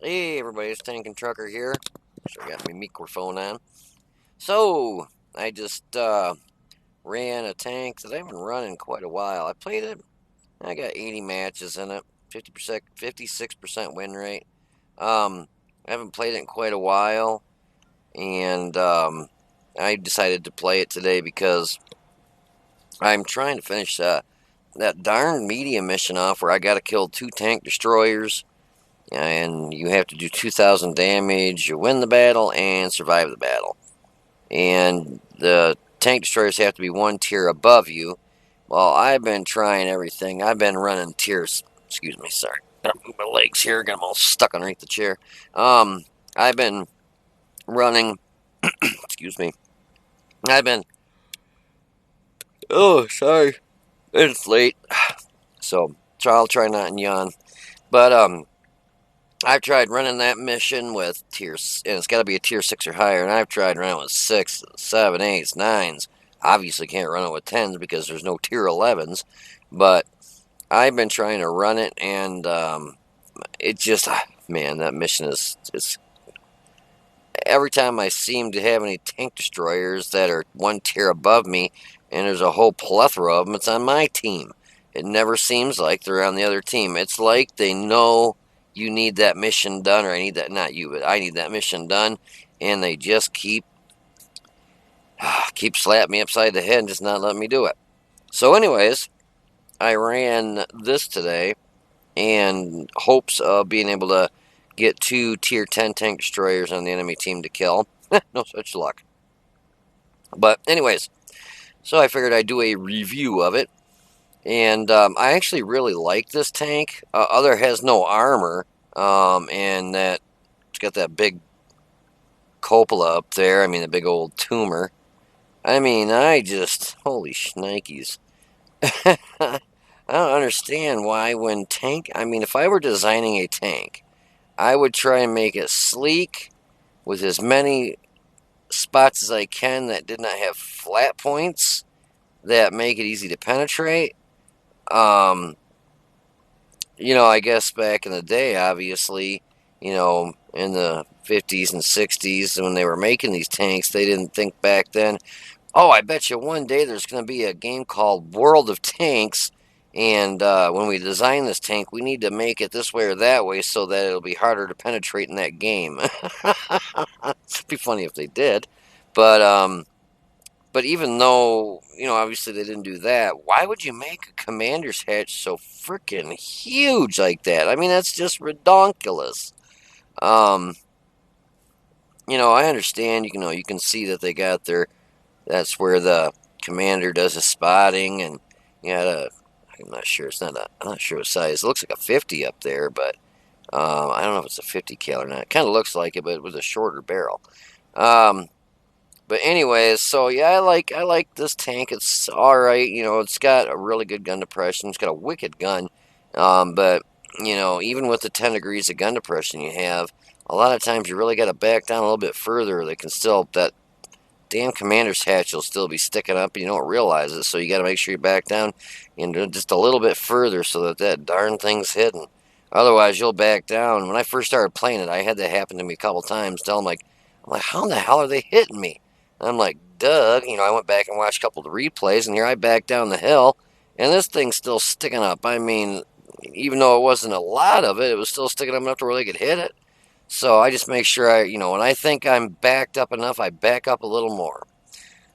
Hey everybody, it's Tank and Trucker here. Sure got my microphone on. So, I just ran a tank that I've been running quite a while. I played it, I got 80 matches in it, 50%, 56% win rate. I haven't played it in quite a while, and I decided to play it today because I'm trying to finish that darn medium mission off where I gotta kill 2 tank destroyers and you have to do 2,000 damage, you win the battle, and survive the battle. And the tank destroyers have to be 1 tier above you. Well, I've been trying everything. I've been running tiers. Excuse me, sorry. Gotta move my legs here. Got them all stuck underneath the chair. I've been running. Excuse me. I've been. Oh, sorry. It's late, so I'll try not and yawn. But I've tried running that mission with tiers, and it's got to be a tier 6 or higher, and I've tried running with 6, 7, 8s, 9s. Obviously can't run it with 10s because there's no tier 11s, but I've been trying to run it, and it just, man, that mission is, every time I seem to have any tank destroyers that are 1 tier above me, and there's a whole plethora of them, it's on my team. It never seems like they're on the other team. It's like they know you need that mission done, or I need that, not you, but I need that mission done, and they just keep slapping me upside the head and just not letting me do it. So, anyways, I ran this today, and hopes of being able to get 2 tier 10 tank destroyers on the enemy team to kill. No such luck. But, anyways, so I figured I'd do a review of it. And I actually really like this tank. Other has no armor, and that it's got that big cupola up there. I mean, the big old tumor. I mean, I just holy shnikes. I don't understand why when tank. I mean, if I were designing a tank, I would try and make it sleek with as many spots as I can that did not have flat points that make it easy to penetrate. Um, I guess back in the day, obviously, in the 50s and 60s when they were making these tanks, they didn't think back then, oh, I bet you one day there's going to be a game called World of Tanks, and when we design this tank, we need to make it this way or that way so that it'll be harder to penetrate in that game. It'd be funny if they did, but even though, obviously they didn't do that, why would you make a commander's hatch so freaking huge like that? I mean, that's just redonkulous. Um, I understand, you can see that they got that's where the commander does his spotting, and you got I'm not sure, I'm not sure what size. It looks like a 50 up there, but I don't know if it's a 50 cal or not. It kind of looks like it, but with a shorter barrel. Um, But anyways, so yeah, I like this tank. It's all right. It's got a really good gun depression. It's got a wicked gun. But even with the 10 degrees of gun depression you have, a lot of times you really got to back down a little bit further. They can still that damn commander's hatch will still be sticking up, and you don't realize it. So you got to make sure you back down just a little bit further so that darn thing's hidden. Otherwise, you'll back down. When I first started playing it, I had that happen to me a couple times. I'm like, how in the hell are they hitting me? And I'm like, duh. I went back and watched a couple of the replays, and here I back down the hill, and this thing's still sticking up. I mean, even though it wasn't a lot of it, it was still sticking up enough to where they could hit it. So I just make sure when I think I'm backed up enough, I back up a little more.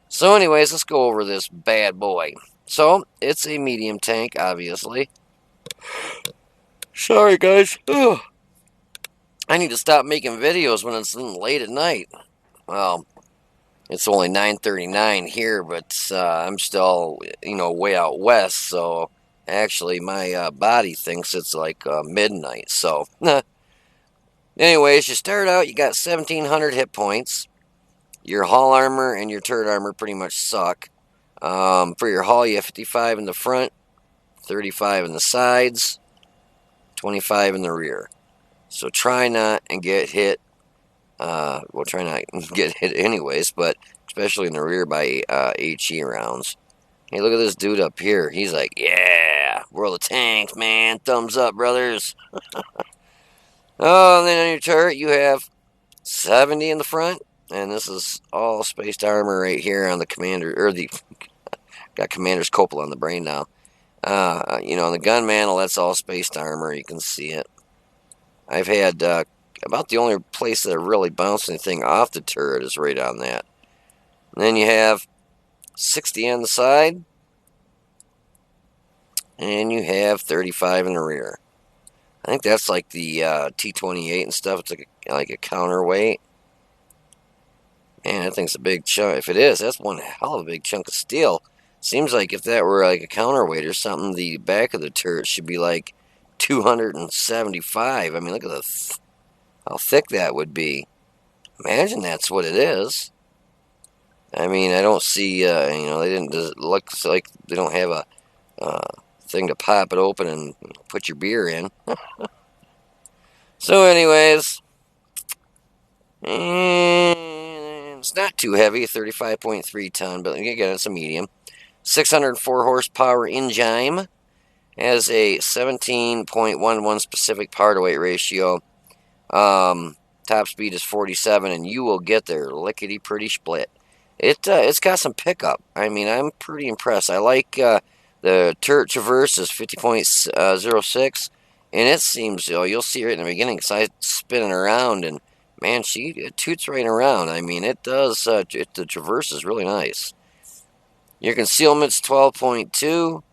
So, anyways, let's go over this bad boy. So, it's a medium tank, obviously. Sorry, guys. Ugh. I need to stop making videos when it's late at night. Well, it's only 9:39 here, but I'm still, way out west. So, actually, my body thinks it's like midnight. So, anyways, you start out, you got 1,700 hit points. Your hull armor and your turret armor pretty much suck. For your hull, you have 55 in the front, 35 in the sides, 25 in the rear. So try not and get hit. Try not get hit anyways, but especially in the rear by HE rounds. Hey, look at this dude up here. He's like, yeah, World of Tanks, man. Thumbs up, brothers. Oh, and then on your turret you have 70 in the front, and this is all spaced armor right here on the commander, or the got commander's copal on the brain now. On the gun mantle, that's all spaced armor. You can see it. I've had about the only place that I really bounced anything off the turret is right on that. And then you have 60 on the side, and you have 35 in the rear. I think that's like the T-28 and stuff. It's like a counterweight. Man, that thing's a big chunk. If it is, that's one hell of a big chunk of steel. Seems like if that were like a counterweight or something, the back of the turret should be like 275. I mean, look at how thick that would be. Imagine that's what it is. I mean, I don't see, they didn't, it looks like they don't have a thing to pop it open and put your beer in. So, anyways, and it's not too heavy, 35.3 ton, but again, it's a medium. 604 horsepower engine, has a 17.11 specific power to weight ratio. Top speed is 47, and you will get there lickety pretty split. It's got some pickup. I mean, I'm pretty impressed. I like the turret traverse is 50.06, and it seems you'll see it right in the beginning because I spinning around and man, it toots right around. I mean, it does. The traverse is really nice. Your concealment's 12.2.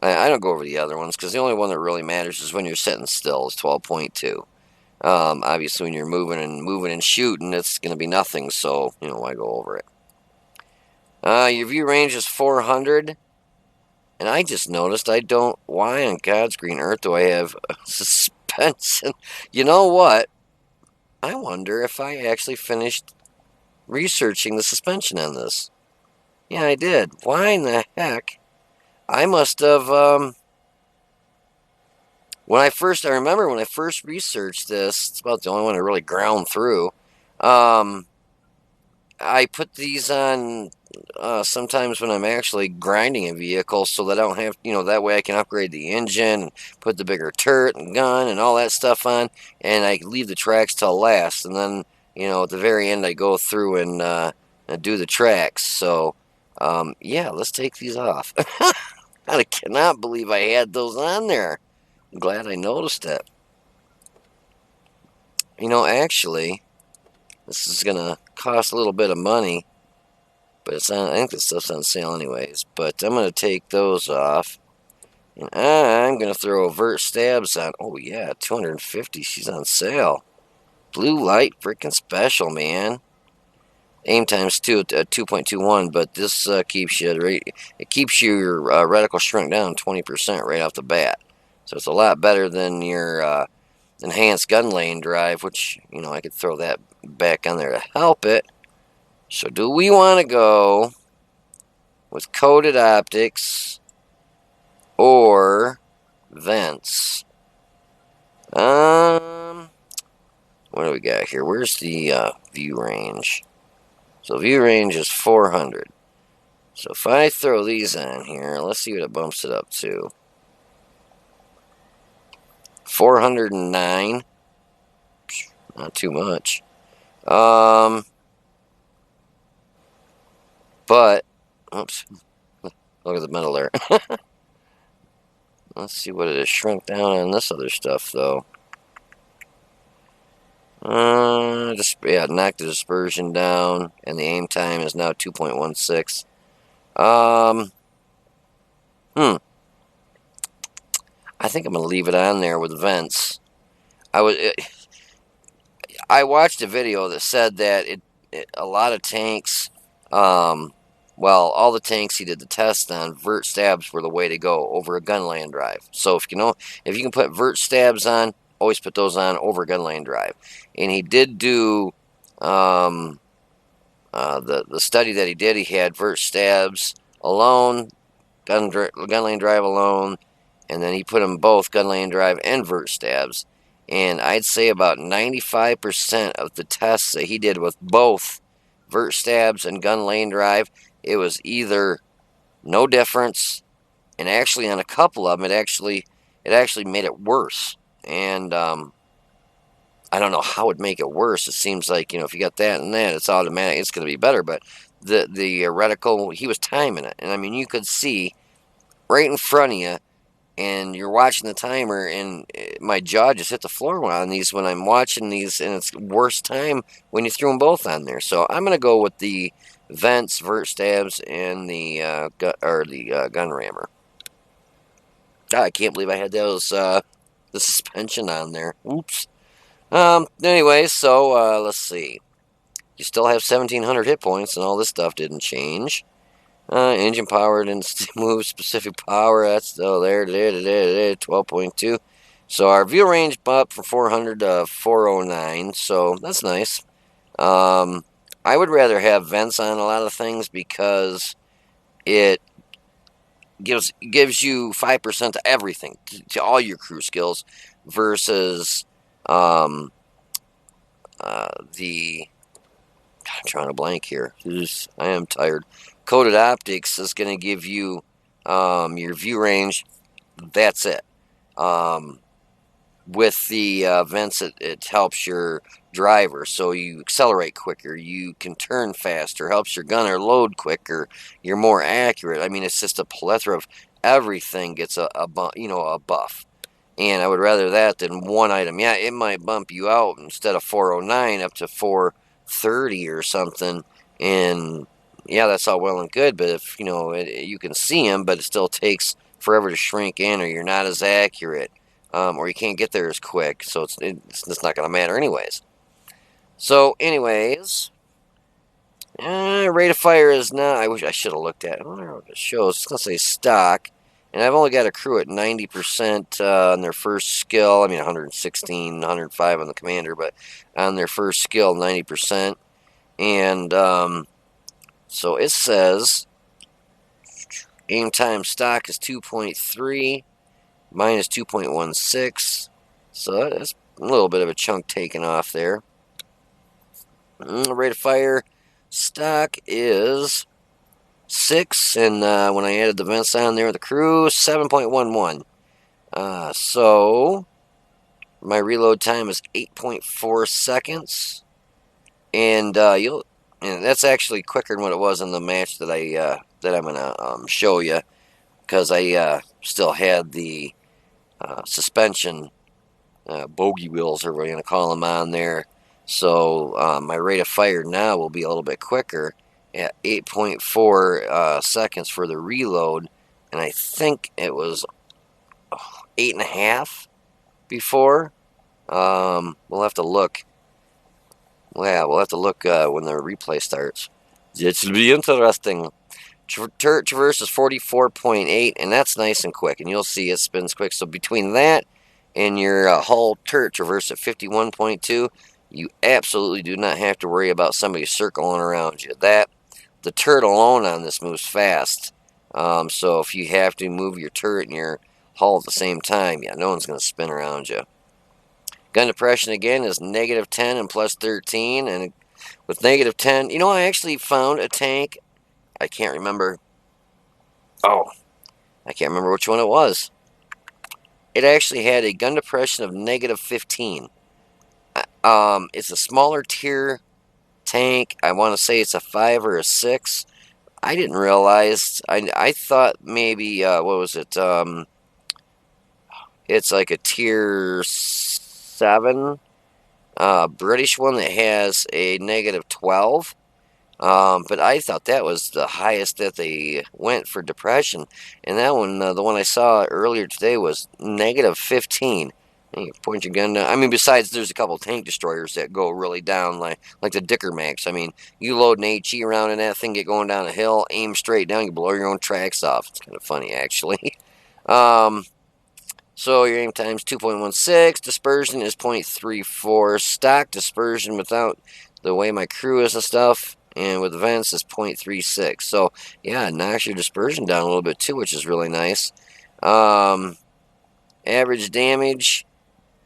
I don't go over the other ones because the only one that really matters is when you're sitting still is 12.2. Obviously, when you're moving and shooting, it's going to be nothing. So why go over it? Your view range is 400, and I just noticed I don't. Why on God's green earth do I have suspension? You know what? I wonder if I actually finished researching the suspension on this. Yeah, I did. Why in the heck? I must have. I remember when I first researched this. It's about the only one I really ground through. Um, I put these on sometimes when I'm actually grinding a vehicle so that I don't have, that way I can upgrade the engine, and put the bigger turret and gun and all that stuff on, and I leave the tracks till last. And then, at the very end, I go through and do the tracks. So, yeah, let's take these off. I cannot believe I had those on there. I'm glad I noticed it. Actually, this is going to cost a little bit of money. But I think this stuff's on sale anyways. But I'm going to take those off. And I'm going to throw overt stabs on. Oh, yeah, 250. She's on sale. Blue light freaking special, man. Aim times 2 at 2.21, but this keeps you right. It keeps your reticle shrunk down 20% right off the bat. So it's a lot better than your enhanced gun lane drive, which, I could throw that back on there to help it. So do we want to go with coated optics or vents? What do we got here? Where's the view range? So view range is 400. So if I throw these on here, let's see what it bumps it up to. 409. Not too much. But, oops, look at the metal there. Let's see what it has shrunk down on this other stuff, though. Knock the dispersion down, and the aim time is now 2.16. I think I'm gonna leave it on there with vents. I watched a video that said that a lot of tanks, all the tanks he did the test on, vert stabs were the way to go over a gun lane drive. So if you can put vert stabs on, always put those on over a gun lane drive. And he did do the study that he did. He had vert stabs alone, gun lane drive alone, and then he put them both gun lane drive and vert stabs. And I'd say about 95% of the tests that he did with both vert stabs and gun lane drive, it was either no difference, and actually on a couple of them, it actually made it worse. And I don't know how it'd make it worse. It seems like, if you got that and that, it's automatic. It's going to be better. But the reticle, he was timing it, and I mean, you could see right in front of you, and you're watching the timer, and my jaw just hit the floor on these when I'm watching these, and it's worst time when you threw them both on there. So I'm gonna go with the vents, vert stabs, and the gun rammer. God, I can't believe I had those the suspension on there. Oops. Anyway, so let's see. You still have 1,700 hit points, and all this stuff didn't change. Engine power didn't move. Specific power, that's still there. 12.2. So our view range up from 400 to 409. So that's nice. I would rather have vents on a lot of things because it gives you 5% to everything, to all your crew skills, versus the I'm trying to blank here. I am tired. Coated optics is going to give you your view range. That's it. With the vents, it helps your driver, so you accelerate quicker, you can turn faster, helps your gunner load quicker, you're more accurate. I mean, it's just a plethora of everything gets a buff. And I would rather that than one item. Yeah, it might bump you out instead of 409 up to 430 or something. And yeah, that's all well and good. But if you can see them, but it still takes forever to shrink in, or you're not as accurate, or you can't get there as quick. So it's not going to matter anyways. So, anyways, rate of fire is not. I wish I should have looked at it. I wonder what it shows. It's going to say stock. And I've only got a crew at 90% on their first skill. I mean, 116, 105 on the commander, but on their first skill, 90%. And so it says aim time stock is 2.3, mine is 2.16. So that's a little bit of a chunk taken off there. Rate of fire stock is 6, and when I added the vents on there with the crew, 7.11. So my reload time is 8.4 seconds, and and that's actually quicker than what it was in the match that I'm gonna show you, because I still had the suspension bogey wheels, or what you're gonna call them, on there. So my rate of fire now will be a little bit quicker at 8.4 seconds for the reload, and I think it was 8.5 before. We'll have to look. Yeah, we'll have to look when the replay starts. It should be interesting. Turret traverse is 44.8, and that's nice and quick, and you'll see it spins quick. So between that and your hull turret traverse at 51.2, you absolutely do not have to worry about somebody circling around you. The turret alone on this moves fast. So if you have to move your turret and your hull at the same time, yeah, no one's going to spin around you. Gun depression again is -10 and +13, and with -10, I actually found a tank. I can't remember. Oh, I can't remember which one it was. It actually had a gun depression of -15. It's a smaller tier tank. I want to say it's a 5 or a 6. I didn't realize. I thought maybe what was it? It's like a tier 7 British one that has a -12. But I thought that was the highest that they went for depression. And that one, the one I saw earlier today, was -15. And you point your gun down. I mean, besides, there's a couple tank destroyers that go really down, like the Dicker Max. I mean, you load an HE around in that thing, get going down a hill, aim straight down, you blow your own tracks off. It's kind of funny, actually. So your aim time is 2.16. Dispersion is 0.34. Stock dispersion without the way my crew is and stuff, and with vents, is 0.36. So yeah, it knocks your dispersion down a little bit too, which is really nice. Average damage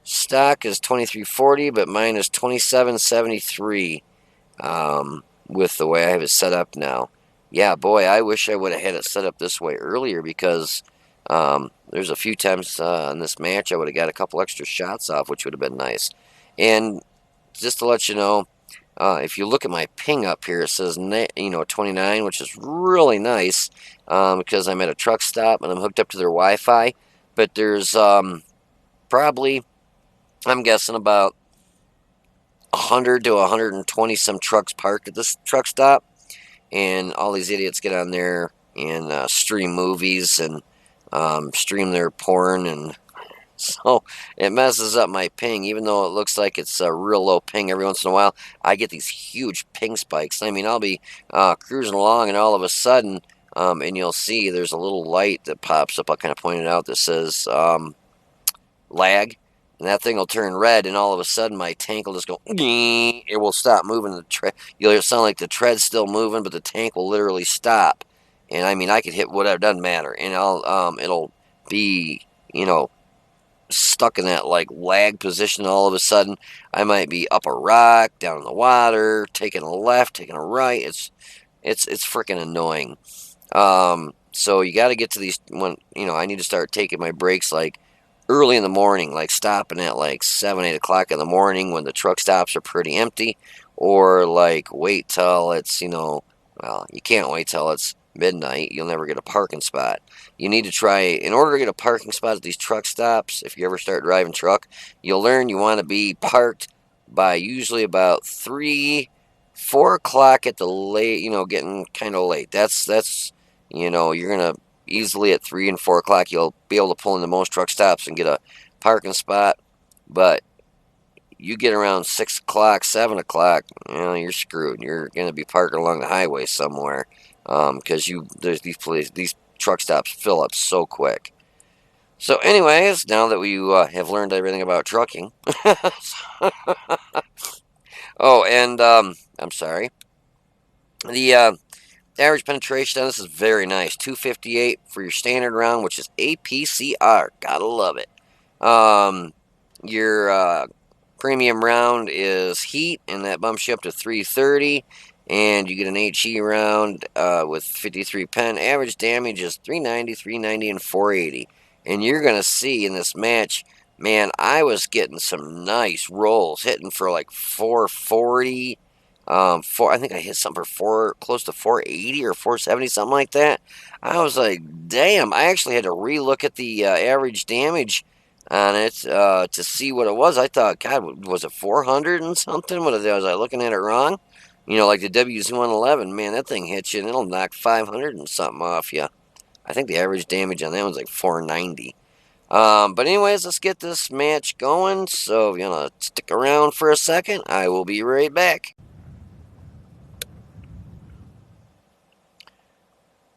stock is 2340, but mine is 2773. With the way I have it set up now. Yeah, boy, I wish I would have had it set up this way earlier, because there's a few times in this match I would have got a couple extra shots off, which would have been nice. And just to let you know, if you look at my ping up here, it says 29, which is really nice because I'm at a truck stop and I'm hooked up to their Wi-Fi. But there's probably, I'm guessing, about 100 to 120 some trucks parked at this truck stop, and all these idiots get on there and stream movies and stream their porn, and so it messes up my ping. Even though it looks like it's a real low ping, every once in a while I get these huge ping spikes. I mean, I'll be cruising along, and all of a sudden, and you'll see there's a little light that pops up. I kind of pointed out that says lag, and that thing will turn red, and all of a sudden my tank will just go. It will stop moving. You'll sound like the tread's still moving, but the tank will literally stop. And I mean, I could hit whatever, doesn't matter, and it'll be stuck in that like lag position. All of a sudden, I might be up a rock, down in the water, taking a left, taking a right. It's freaking annoying. So you got to get to these when I need to start taking my breaks like early in the morning, like stopping at like 7, 8 o'clock in the morning when the truck stops are pretty empty, or like wait till it's well, you can't wait till it's midnight. You'll never get a parking spot. You need to try, in order to get a parking spot at these truck stops, if you ever start driving truck, you'll learn you want to be parked by usually about 3, 4 o'clock at the late, getting kind of late. That's you're gonna easily at 3 and 4 o'clock you'll be able to pull into most truck stops and get a parking spot. But you get around 6 o'clock, 7 o'clock, you're screwed. You're gonna be parking along the highway somewhere because there's these truck stops fill up so quick. So, anyways, now that we have learned everything about trucking, oh, and I'm sorry, the average penetration on this is very nice. 258 for your standard round, which is APCR. Gotta love it. Your premium round is heat, and that bumps you up to 330. And you get an HE round with 53 pen. Average damage is 390, 390, and 480. And you're going to see in this match, man, I was getting some nice rolls, hitting for like 440. I think I hit something for close to 480 or 470, something like that. I was like, damn! I actually had to relook at the average damage on it to see what it was. I thought, God, was it 400 and something? Was I looking at it wrong? Like the WZ-111, man, that thing hits you and it'll knock 500 and something off you. I think the average damage on that one's like 490. But anyways, let's get this match going. So if you want to stick around for a second, I will be right back.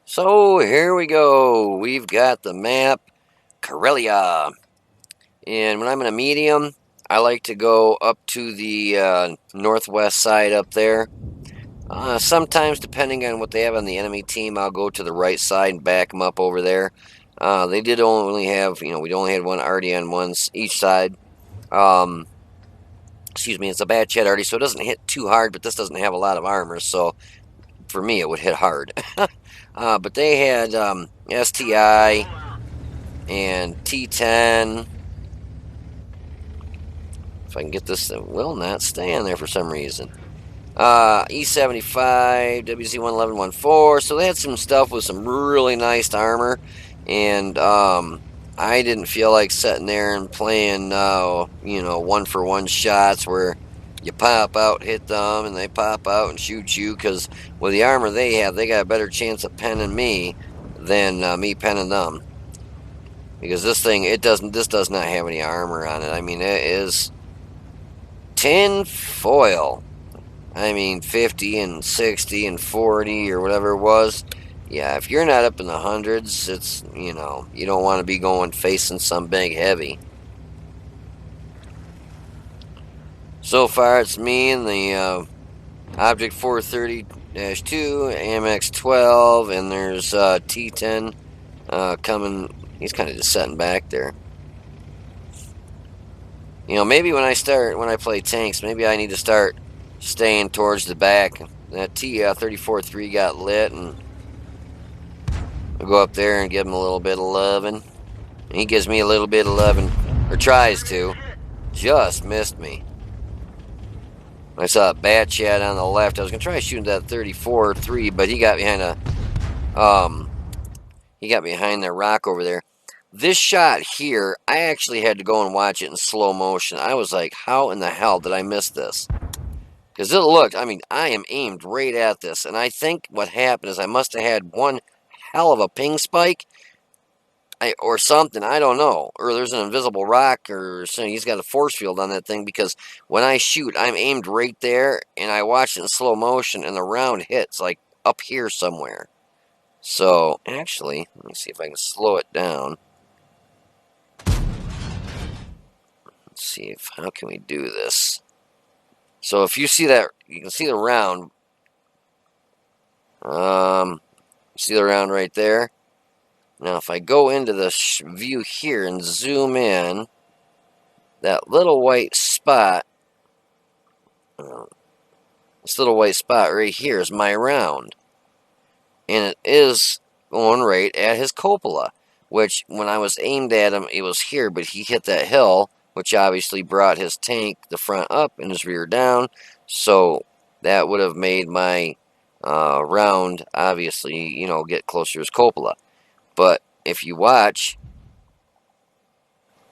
So here we go. We've got the map Karelia. And when I'm in a medium, I like to go up to the northwest side up there. Sometimes, depending on what they have on the enemy team, I'll go to the right side and back them up over there. They did only have, we only had one arty on each side. Excuse me, it's a bad chat arty, so it doesn't hit too hard, but this doesn't have a lot of armor, so for me it would hit hard. But they had STI and T10. If I can get this, it will not stay on there for some reason. E75, WZ-111-14. So they had some stuff with some really nice armor, and I didn't feel like sitting there and playing, one-for-one shots where you pop out, hit them, and they pop out and shoot you. Because with the armor they have, they got a better chance of penning me than me penning them. Because this does not have any armor on it. I mean, it is tin foil. I mean, 50 and 60 and 40 or whatever it was. Yeah, if you're not up in the hundreds, it's, you don't want to be going facing some big heavy. So far, it's me and the Object 430-2, AMX 12, and there's T10 coming. He's kind of just sitting back there. Maybe when I play tanks, maybe I need to start staying towards the back. That T-34-3 got lit, and I'll go up there and give him a little bit of loving. And he gives me a little bit of loving, or tries to. Just missed me. I saw a bat chat on the left. I was gonna try shooting that 34-3, but he got behind the rock over there. This shot here, I actually had to go and watch it in slow motion. I was like, how in the hell did I miss this? Because it looked, I mean, I am aimed right at this. And I think what happened is I must have had one hell of a ping spike or something. I don't know. Or there's an invisible rock or something. He's got a force field on that thing because when I shoot, I'm aimed right there. And I watch it in slow motion and the round hits like up here somewhere. So, actually, let me see if I can slow it down. Let's see how can we do this. So if you see that, you can see the round. See the round right there. Now if I go into the view here and zoom in, that little white spot, this little white spot right here is my round. And it is going right at his cupola, which when I was aimed at him, it was here, but he hit that hill, which obviously brought his tank, the front up and his rear down. So that would have made my round, obviously, get closer to his cupola. But if you watch,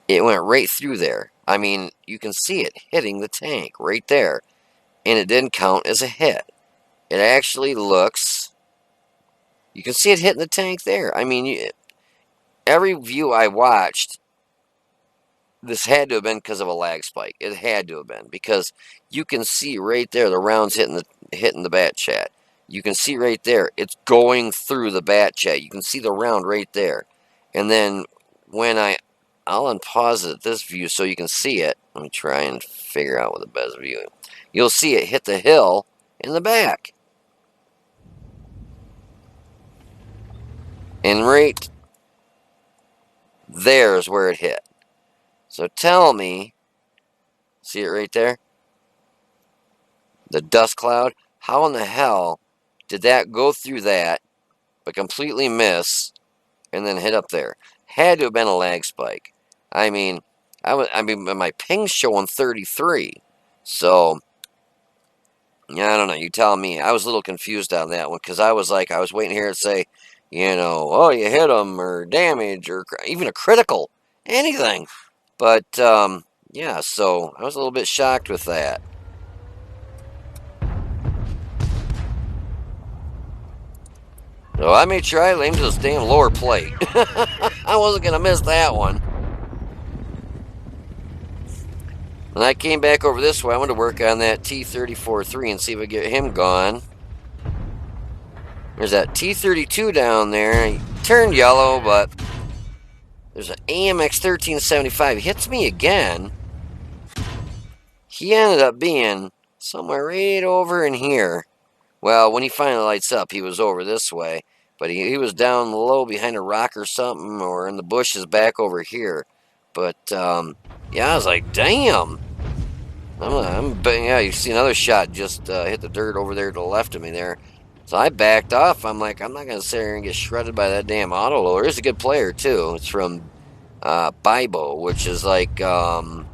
it went right through there. I mean, you can see it hitting the tank right there. And it didn't count as a hit. It actually looks... You can see it hitting the tank there. I mean, every view I watched, this had to have been because of a lag spike. It had to have been. Because you can see right there the rounds hitting the bat chat. You can see right there. It's going through the bat chat. You can see the round right there. And then when I'll unpause it at this view so you can see it. Let me try and figure out what the best view is. You'll see it hit the hill in the back. And right there's where it hit. So tell me, see it right there? The dust cloud. How in the hell did that go through that, but completely miss, and then hit up there? Had to have been a lag spike. I mean, my ping's showing 33. So, yeah, I don't know. You tell me. I was a little confused on that one because I was waiting here to say, oh, you hit them or damage or even a critical, anything. But, yeah, so I was a little bit shocked with that. So I made sure I aimed to this damn lower plate. I wasn't going to miss that one. And I came back over this way. I wanted to work on that T-34-3 and see if I get him gone. There's that T-32 down there. He turned yellow, but there's an AMX 1375. He hits me again. He ended up being somewhere right over in here. Well, when he finally lights up, he was over this way. But he was down low behind a rock or something, or in the bushes back over here. But, yeah, I was like, damn. Yeah, you see another shot just hit the dirt over there to the left of me there. So I backed off. I'm like, I'm not going to sit here and get shredded by that damn autoloader. He's a good player, too. It's from Bibo, which is like, I'm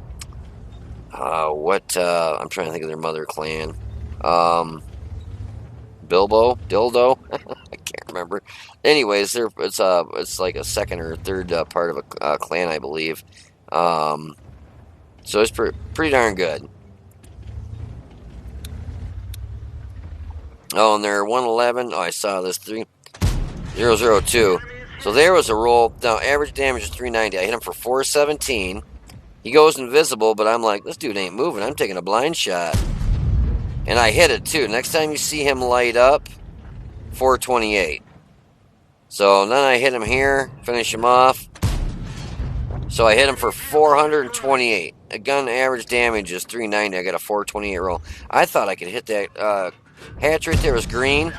trying to think of their mother clan. Bilbo? Dildo? I can't remember. Anyways, it's like a second or third part of a clan, I believe. So it's pretty darn good. Oh, and they're 111. Oh, I saw this 3002. So there was a roll. Now, average damage is 390. I hit him for 417. He goes invisible, but I'm like, this dude ain't moving. I'm taking a blind shot. And I hit it, too. Next time you see him light up, 428. So then I hit him here, finish him off. So I hit him for 428. A gun average damage is 390. I got a 428 roll. I thought I could hit that hatch right there was green.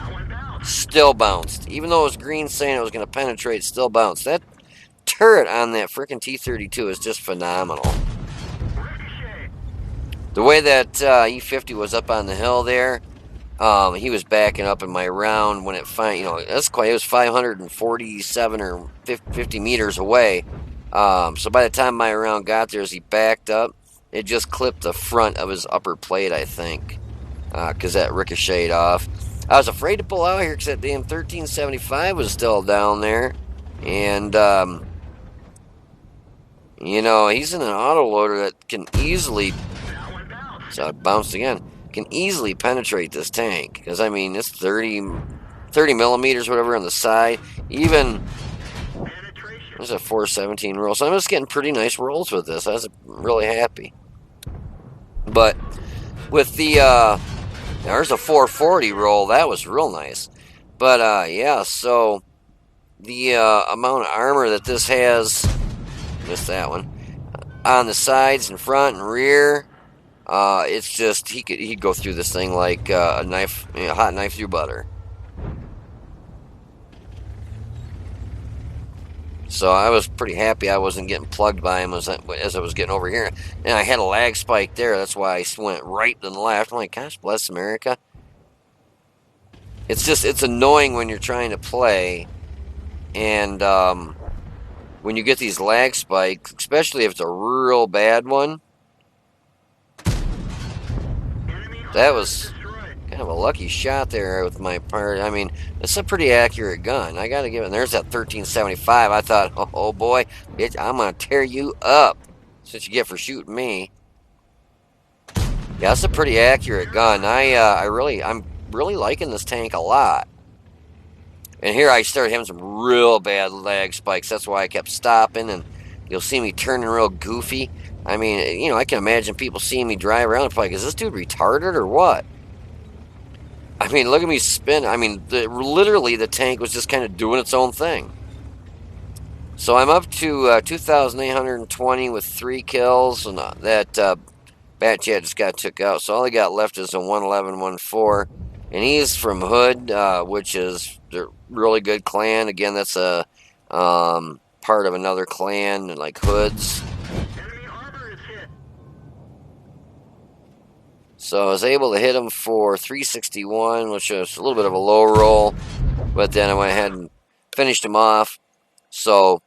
Still bounced. Even though it was green saying it was going to penetrate, still bounced. That turret on that freaking T-32 is just phenomenal. The way that E-50 was up on the hill there, he was backing up in my round when it it was 547 or 50 meters away. So by the time my round got there, as he backed up, It just clipped the front of his upper plate, I think, because that ricocheted off. I was afraid to pull out here because that damn 1375 was still down there. And, you know, he's in an autoloader that can easily, so I bounced again, can easily penetrate this tank. Because, I mean, it's 30 millimeters, whatever, on the side. Even, there's a 417 roll. So I'm just getting pretty nice rolls with this. I was really happy. But with the, there's a 440 roll. That was real nice. But, yeah, so the amount of armor that this has, missed that one, on the sides and front and rear, it's just, he'd go through this thing like a knife, a hot knife through butter. So I was pretty happy I wasn't getting plugged by him as I was getting over here. And I had a lag spike there. That's why I went right to the left. I'm like, gosh, bless America. It's annoying when you're trying to play. And when you get these lag spikes, especially if it's a real bad one. That was kind of a lucky shot there with my part. I mean, it's a pretty accurate gun. I got to give it. And there's that 1375. I thought, oh boy, bitch, I'm going to tear you up. That's what you get for shooting me. Yeah, that's a pretty accurate gun. I'm really liking this tank a lot. And here I started having some real bad lag spikes. That's why I kept stopping, and you'll see me turning real goofy. I mean, you know, I can imagine people seeing me drive around and like, is this dude retarded or what? I mean, look at me spin. I mean, literally the tank was just kind of doing its own thing. So I'm up to 2,820 with 3 kills, and that Batchat just got took out. So all I got left is a 111-14, and he's from Hood, which is a really good clan. Again, that's a part of another clan, like Hoods. So I was able to hit him for 361, which was a little bit of a low roll, but then I went ahead and finished him off. So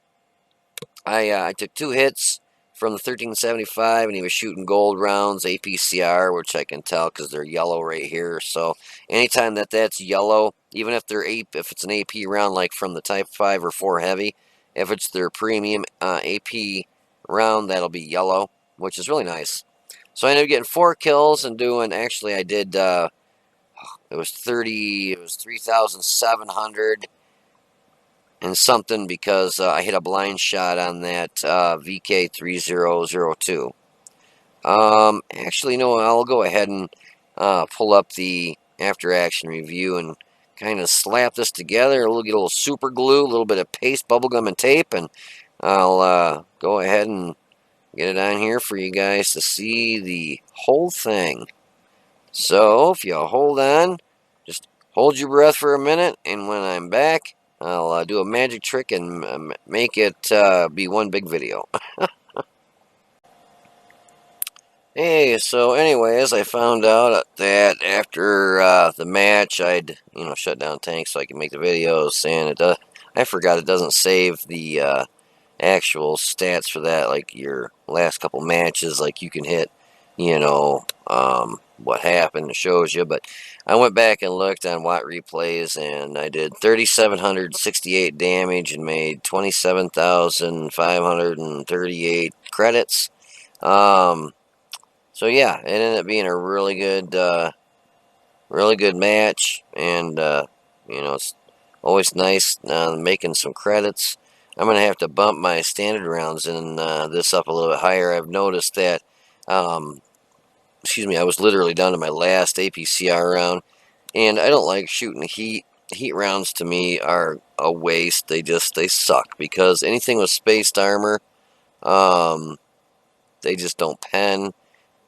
I took 2 hits from the 1375, and he was shooting gold rounds, APCR, which I can tell because they're yellow right here. So anytime that's yellow, even if if it's an AP round like from the Type 5 or 4 Heavy, if it's their premium AP round, that'll be yellow, which is really nice. So I ended up getting 4 kills and doing, actually I did, it was 3,700 and something because I hit a blind shot on that VK3002. Actually, no, I'll go ahead and pull up the after action review and kind of slap this together. We'll get a little super glue, a little bit of paste, bubblegum, and tape, and I'll go ahead and get it on here for you guys to see the whole thing. So if you hold on, just hold your breath for a minute, and when I'm back, I'll do a magic trick and make it be one big video. Hey, so anyways, I found out that after the match, I'd shut down tanks so I could make the videos, and I forgot it doesn't save the actual stats for that, like your last couple matches, like you can hit, what happened, it shows you. But I went back and looked on Watt replays, and I did 3,768 damage and made 27,538 credits. So yeah, it ended up being a really good match, and it's always nice making some credits. I'm going to have to bump my standard rounds in this up a little bit higher. I've noticed that, I was literally down to my last APCR round, and I don't like shooting heat. Heat rounds to me are a waste. They suck, because anything with spaced armor, they just don't pen.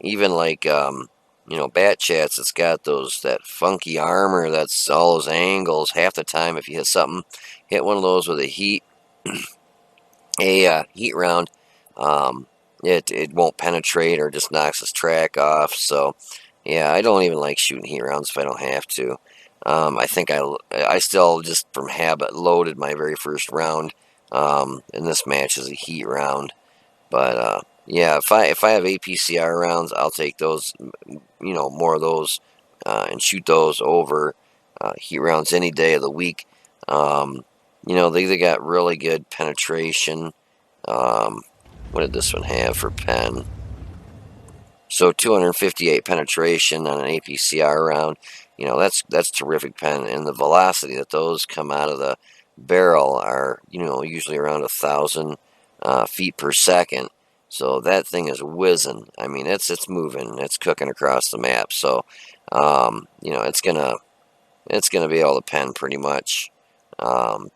Even like, Batchats, it's got that funky armor, that's all those angles. Half the time, if you hit one of those with a heat round, it won't penetrate or just knocks its track off. So yeah, I don't even like shooting heat rounds if I don't have to. I think I still, just from habit, loaded my very first round in this match as a heat round. But Yeah, if I have APCR rounds, I'll take those, more of those, and shoot those over heat rounds any day of the week. Um, they got really good penetration. Um, what did this one have for pen? So 258 penetration on an APCR round. That's terrific pen, and the velocity that those come out of the barrel are usually around 1,000 feet per second. So that thing is whizzing. I mean, it's moving, it's cooking across the map. So it's gonna be able to pen pretty much. Um,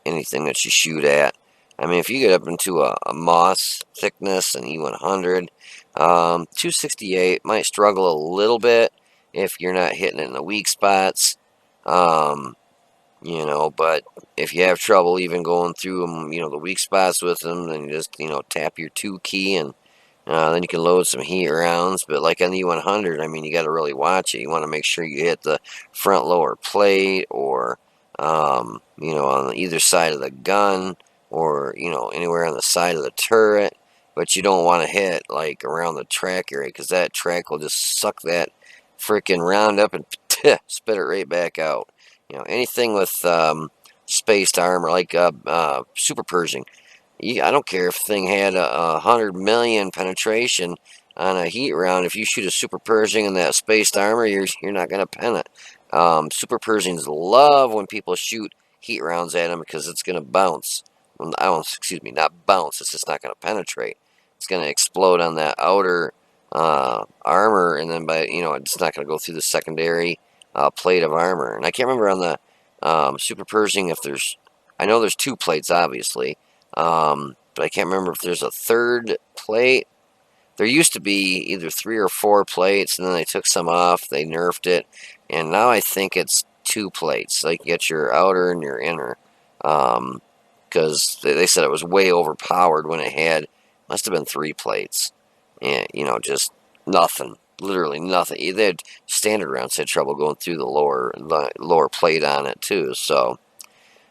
Anything that you shoot at. I mean, if you get up into a moss thickness, an E100, 268 might struggle a little bit if you're not hitting it in the weak spots. Um, but if you have trouble even going through them, the weak spots with them, then you just, tap your 2 key, and then you can load some heat rounds. But like on the U100, I mean, you got to really watch it. You want to make sure you hit the front lower plate, or on either side of the gun, or anywhere on the side of the turret. But you don't want to hit like around the track area, because that track will just suck that freaking round up and spit it right back out. Anything with spaced armor, like Super Pershing. I don't care if the thing had 100 million penetration on a heat round. If you shoot a Super Pershing in that spaced armor, you're not going to pen it. Super Pershings love when people shoot heat rounds at them, because it's going to bounce. Excuse me, not bounce. It's just not going to penetrate. It's going to explode on that outer armor, and then it's not going to go through the secondary plate of armor. And I can't remember on the Super Pershing if there's. I know there's 2 plates, obviously. But I can't remember if there's a 3rd plate. There used to be either 3 or 4 plates, and then they took some off. They nerfed it, and now I think it's 2 plates. Like, you get your outer and your inner. Because they said it was way overpowered when it must have been 3 plates. And, just nothing. Literally nothing. They had standard rounds had trouble going through the lower plate on it, too. So,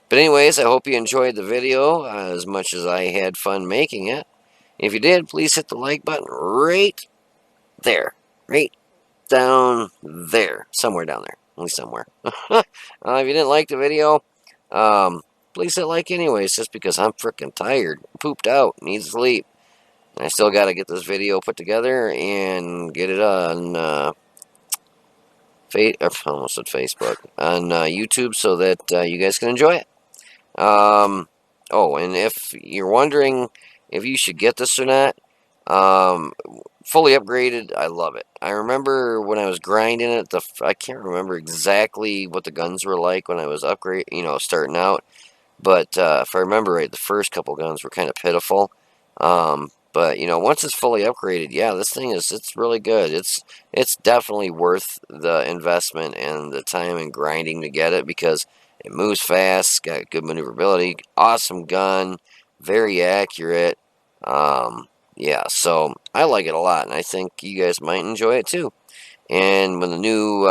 but anyways, I hope you enjoyed the video as much as I had fun making it. If you did, please hit the like button right there. Right down there. Somewhere down there. Only somewhere. If you didn't like the video, please hit like anyways, just because I'm freaking tired. Pooped out. Need sleep. And I still got to get this video put together and get it on I almost said Facebook. On YouTube, so that you guys can enjoy it. And if you're wondering if you should get this or not, fully upgraded, I love it. I remember when I was grinding it, I can't remember exactly what the guns were like when I was starting out. But if I remember right, the first couple guns were kind of pitiful. But once it's fully upgraded, yeah, this thing it's really good. It's definitely worth the investment and the time and grinding to get it, because it moves fast, got good maneuverability, awesome gun, very accurate. Yeah, so I like it a lot, and I think you guys might enjoy it too. And when the new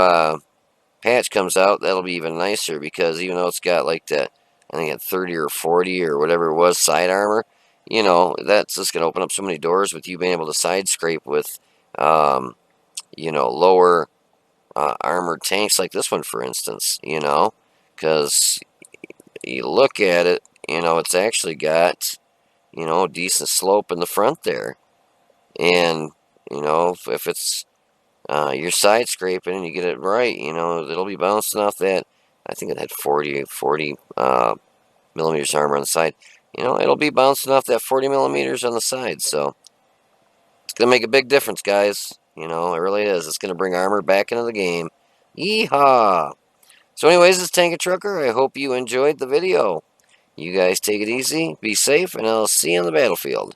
patch comes out, that'll be even nicer, because even though it's got like that, I think at 30 or 40 or whatever it was, side armor, that's just going to open up so many doors with you being able to side scrape with, lower armored tanks like this one, for instance, because you look at it, it's actually got, decent slope in the front there. And, if it's you're side scraping and you get it right, it'll be bouncing off that. I think it had 40 millimeters armor on the side. It'll be bouncing off that 40 millimeters on the side. So it's going to make a big difference, guys. It really is. It's going to bring armor back into the game. Yeehaw! So anyways, this Tank and Trucker, I hope you enjoyed the video. You guys take it easy, be safe, and I'll see you on the battlefield.